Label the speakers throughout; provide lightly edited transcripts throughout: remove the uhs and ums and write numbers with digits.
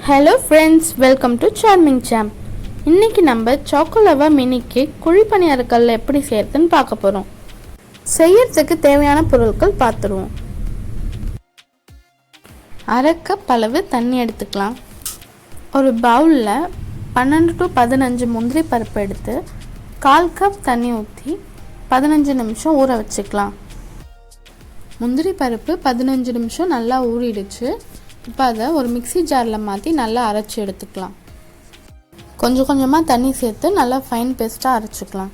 Speaker 1: Hello friends, welcome to charming Sam. இன்றைக்கி நம்ம choco lava mini cake குழிப்பணியாரக்கல்ல எப்படி செய்யறதுன்னு பார்க்க போகிறோம். செய்யறதுக்கு தேவையான பொருட்கள் பார்த்துருவோம். அரை கப் அளவு தண்ணி எடுத்துக்கலாம். ஒரு பவுலில் 12 to 15 முந்திரி பருப்பு எடுத்து 1/4 கப் தண்ணி ஊற்றி 15 நிமிஷம் ஊற வச்சுக்கலாம். முந்திரி பருப்பு 15 நிமிஷம் நல்லா ஊறிடுச்சு. இப்போ அதை ஒரு மிக்ஸி ஜாரில் மாற்றி நல்லா அரைச்சி எடுத்துக்கலாம். கொஞ்சம் கொஞ்சமாக தண்ணி சேர்த்து நல்லா ஃபைன் பேஸ்ட்டாக அரைச்சிக்கலாம்.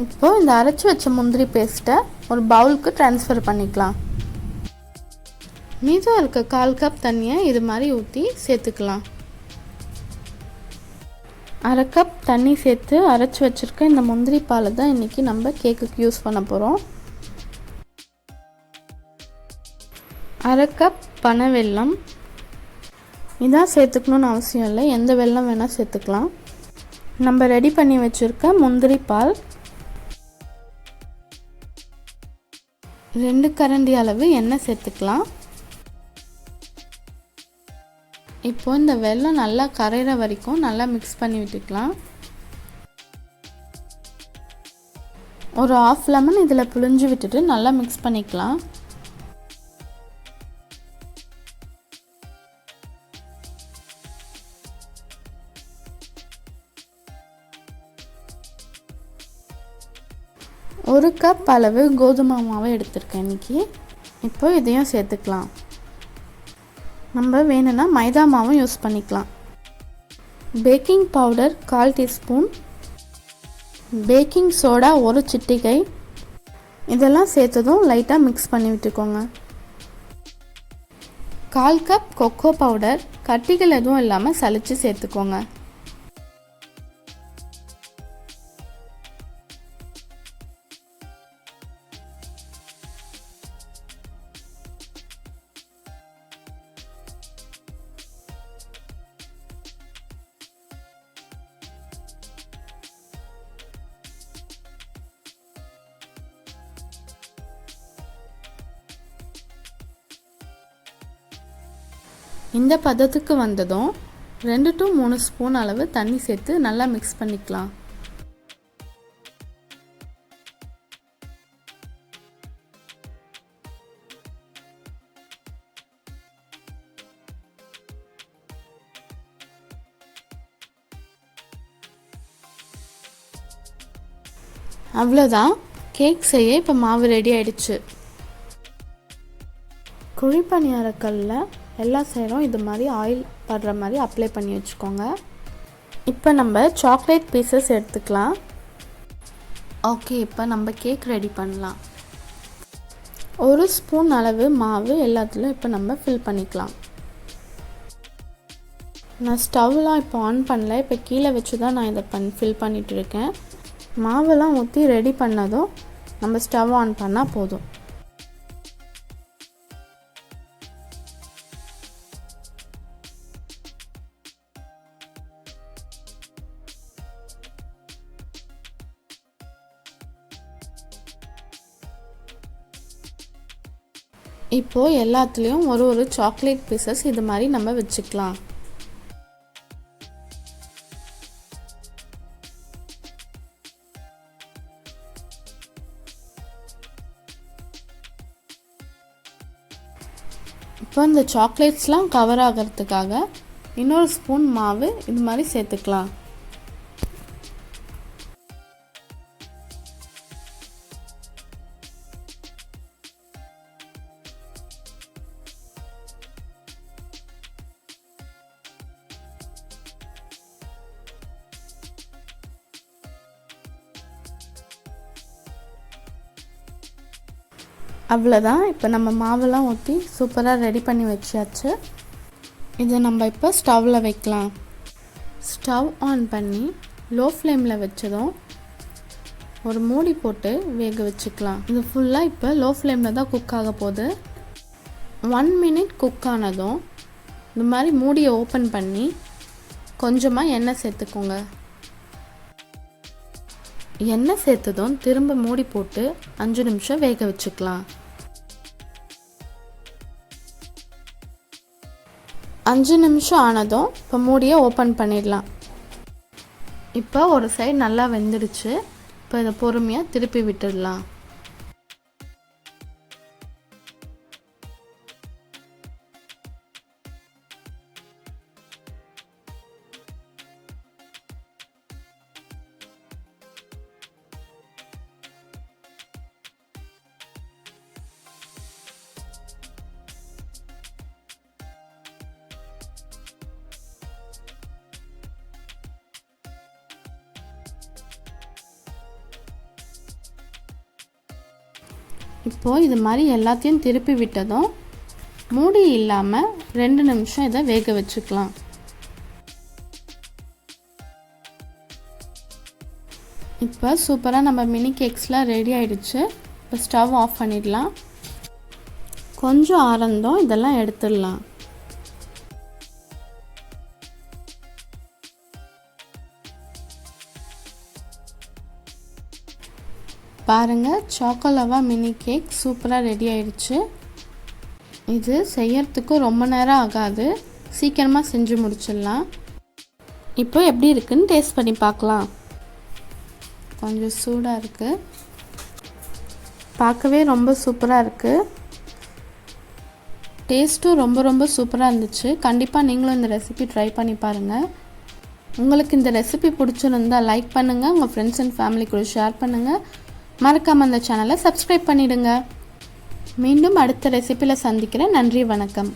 Speaker 1: இப்போது இந்த அரைச்சி வச்ச முந்திரி பேஸ்ட்டை ஒரு பவுலுக்கு ட்ரான்ஸ்ஃபர் பண்ணிக்கலாம். மீதம் இருக்க 1/4 கப் தண்ணியை இது மாதிரி ஊற்றி சேர்த்துக்கலாம். அரை கப் தண்ணி சேர்த்து அரைச்சி வச்சுருக்க இந்த முந்திரி பாலை தான் இன்றைக்கி நம்ம கேக்குக்கு யூஸ் பண்ண போகிறோம். அரை கப் பனை வெல்லம் இதான் சேர்த்துக்கணுன்னு அவசியம் இல்லை, எந்த வெல்லம் வேணால் சேர்த்துக்கலாம். நம்ம ரெடி பண்ணி வச்சுருக்க முந்திரி பால் 2 கரண்டி அளவு எண்ணெய் சேர்த்துக்கலாம். இப்போ இந்த வெல்லம் நல்லா கரையிற வரைக்கும் நல்லா மிக்ஸ் பண்ணி விட்டுக்கலாம். ஒரு 1/2 லெமன் இதில் புழிஞ்சு விட்டுட்டு நல்லா மிக்ஸ் பண்ணிக்கலாம். ஒரு கப் அளவு கோதுமை மாவை எடுத்திருக்கேன் இன்றைக்கி. இப்போ இதையும் சேர்த்துக்கலாம். நம்ம வேணும்னா மைதா மாவும் யூஸ் பண்ணிக்கலாம். Baking powder 1/4 teaspoon, baking soda 1 சிட்டிகை, இதெல்லாம் சேர்த்ததும் லைட்டாக மிக்ஸ் பண்ணி விட்டுக்கோங்க. 1/4 கப் கொக்கோ பவுடர், கட்டிகள் எதுவும் இல்லாமல் சலிச்சு சேர்த்துக்கோங்க. இந்த பதத்துக்கு வந்ததும் 2 to 3 ஸ்பூன் அளவு தண்ணி சேர்த்து நல்லா மிக்ஸ் பண்ணிக்கலாம். அவ்வளோதான், கேக் செய்ய இப்போ மாவு ரெடி ஆயிடுச்சு. குழிப்பணியாரக்கல்ல எல்லா சைடும் இது மாதிரி ஆயில் படுற மாதிரி அப்ளை பண்ணி வச்சுக்கோங்க. இப்போ நம்ம சாக்லேட் பீசஸ் எடுத்துக்கலாம். ஓகே, இப்போ நம்ம கேக் ரெடி பண்ணலாம். 1 ஸ்பூன் அளவு மாவு எல்லாத்துலையும் இப்போ நம்ம ஃபில் பண்ணிக்கலாம். நான் ஸ்டவ்லாம் இப்போ ஆன் பண்ணல, இப்போ கீழே வச்சு தான் நான் இதை ஃபில் பண்ணிகிட்டு இருக்கேன். மாவெல்லாம் ஊற்றி ரெடி பண்ணதும் நம்ம ஸ்டவ் ஆன் பண்ணால் போதும். இப்போது எல்லாத்துலேயும் ஒரு சாக்லேட் பீசஸ் இது மாதிரி நம்ம வச்சுக்கலாம். இப்போ இந்த சாக்லேட்ஸ்லாம் கவர் ஆகிறதுக்காக இன்னொரு ஸ்பூன் மாவு இது மாதிரி சேர்த்துக்கலாம். அவ்வளோதான், இப்போ நம்ம மாவெல்லாம் ஊற்றி சூப்பராக ரெடி பண்ணி வச்சாச்சு. இதை நம்ம இப்போ ஸ்டவ்வில் வைக்கலாம். ஸ்டவ் ஆன் பண்ணி லோ ஃப்ளேமில் வச்சதும் ஒரு மூடி போட்டு வேக வச்சுக்கலாம். இது ஃபுல்லாக இப்போ லோ ஃப்ளேமில் தான் குக் ஆக போகுது. 1 மினிட் குக் ஆனதும் இந்த மாதிரி மூடியை ஓப்பன் பண்ணி கொஞ்சமாக எண்ணெய் சேர்த்துக்கோங்க. எண்ணெய் சேர்த்ததும் திரும்ப மூடி போட்டு 5 நிமிஷம் வேக வச்சுக்கலாம். 5 நிமிஷம் ஆனதும் இப்போ மூடியை ஓப்பன் பண்ணிடலாம். இப்போ ஒரு சைடு நல்லா வெந்துடுச்சு. இப்போ இதை பொறுமையாக திருப்பி விட்டுடலாம். இப்போது இது மாதிரி எல்லாத்தையும் திருப்பி விட்டதும் மூடி இல்லாமல் 2 நிமிஷம் இதை வேக வச்சுக்கலாம். இப்போ சூப்பராக நம்ம மினி கேக்ஸ்லாம் ரெடி ஆகிடுச்சு. இப்போ ஸ்டவ் ஆஃப் பண்ணிடலாம். கொஞ்சம் ஆறந்தோம் இதெல்லாம் எடுத்துடலாம். பாருங்கள், சாக்கோலவா மினி கேக் சூப்பராக ரெடி ஆயிடுச்சு. இது செய்யறதுக்கு ரொம்ப நேரம் ஆகாது, சீக்கிரமாக செஞ்சு முடிச்சிடலாம். இப்போ எப்படி இருக்குன்னு டேஸ்ட் பண்ணி பார்க்கலாம். கொஞ்சம் சூடாக இருக்குது, பார்க்கவே ரொம்ப சூப்பராக இருக்குது. டேஸ்ட்டும் ரொம்ப சூப்பராக இருந்துச்சு. கண்டிப்பாக நீங்களும் இந்த ரெசிபி ட்ரை பண்ணி பாருங்கள். உங்களுக்கு இந்த ரெசிபி பிடிச்சிருந்தால் லைக் பண்ணுங்கள், உங்கள் ஃப்ரெண்ட்ஸ் அண்ட் ஃபேமிலி கூட ஷேர் பண்ணுங்கள். மறக்காமல் அந்த சேனலை சப்ஸ்கிரைப் பண்ணிடுங்க. மீண்டும் அடுத்த ரெசிபியில் சந்திக்கிறேன். நன்றி, வணக்கம்.